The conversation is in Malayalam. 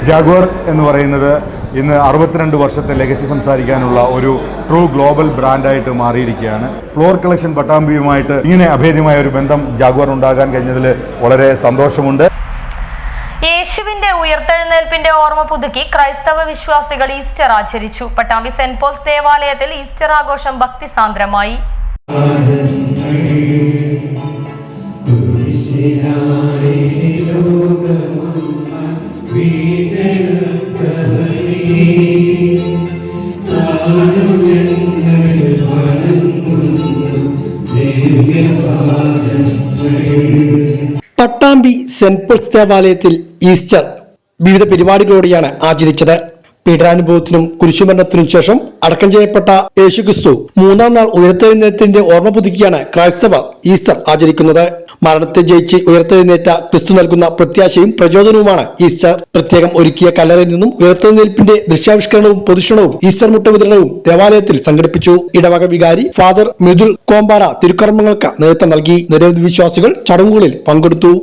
ജാഗ്വർ എന്ന് പറയുന്നത് ഇന്ന് 62 വർഷത്തെ ലെഗസി സംസാരിക്കാനുള്ള ഒരു ട്രൂ ഗ്ലോബൽ ബ്രാൻഡായിട്ട് മാറിയിരിക്കുകയാണ്. ഫ്ലോർ കളക്ഷൻ പട്ടാമ്പിയുമായിട്ട് ഇങ്ങനെ അഭേദ്യമായ ഒരു ബന്ധം ജാഗ്വർ ഉണ്ടാകാൻ കഴിഞ്ഞതിൽ വളരെ സന്തോഷമുണ്ട്. യേശുവിന്റെ ഉയർത്തെഴുന്നേൽപ്പിന്റെ ഓർമ്മ പുതുക്കി ക്രൈസ്തവ വിശ്വാസികൾ ഈസ്റ്റർ ആചരിച്ചു. പട്ടാമ്പി സെന്റ് പോൾസ് ദേവാലയത്തിൽ ഈസ്റ്റർ ആഘോഷം ഭക്തിസാന്ദ്രമായി. പട്ടാമ്പി സെന്റ് പോൾസ് ദേവാലയത്തിൽ ഈസ്റ്റർ വിവിധ പരിപാടികളോടെയാണ് ആചരിച്ചത്. പീഡനാനുഭവത്തിനും കുരിശുമരണത്തിനും ശേഷം അടക്കം ചെയ്യപ്പെട്ട യേശുക്രിസ്തു 3-ാം നാൾ ഉയർത്തെഴുന്നേറ്റത്തിന്റെ ഓർമ്മ പുതുക്കിയാണ് ക്രൈസ്തവർ ഈസ്റ്റർ ആചരിക്കുന്നത്. മരണത്തെ ജയിച്ച് ഉയർത്തെഴുന്നേറ്റ ക്രിസ്തു നൽകുന്ന പ്രത്യാശയും പ്രചോദനവുമാണ് ഈസ്റ്റർ. പ്രത്യേകം ഒരുക്കിയ കല്ലറയിൽ നിന്നും ഉയർത്തെഴുന്നേൽപ്പിന്റെ ദൃശ്യാവിഷ്കരണവും പൊതുക്ഷണവും ഈസ്റ്റർ മുട്ട വിതരണവും ദേവാലയത്തിൽ സംഘടിപ്പിച്ചു. ഇടവക വികാരി ഫാദർ മിഥുൽ കോമ്പാറ തിരുക്കർമ്മങ്ങൾക്ക് നേതൃത്വം നൽകി. നിരവധി വിശ്വാസികൾ ചടങ്ങുകളിൽ പങ്കെടുത്തു.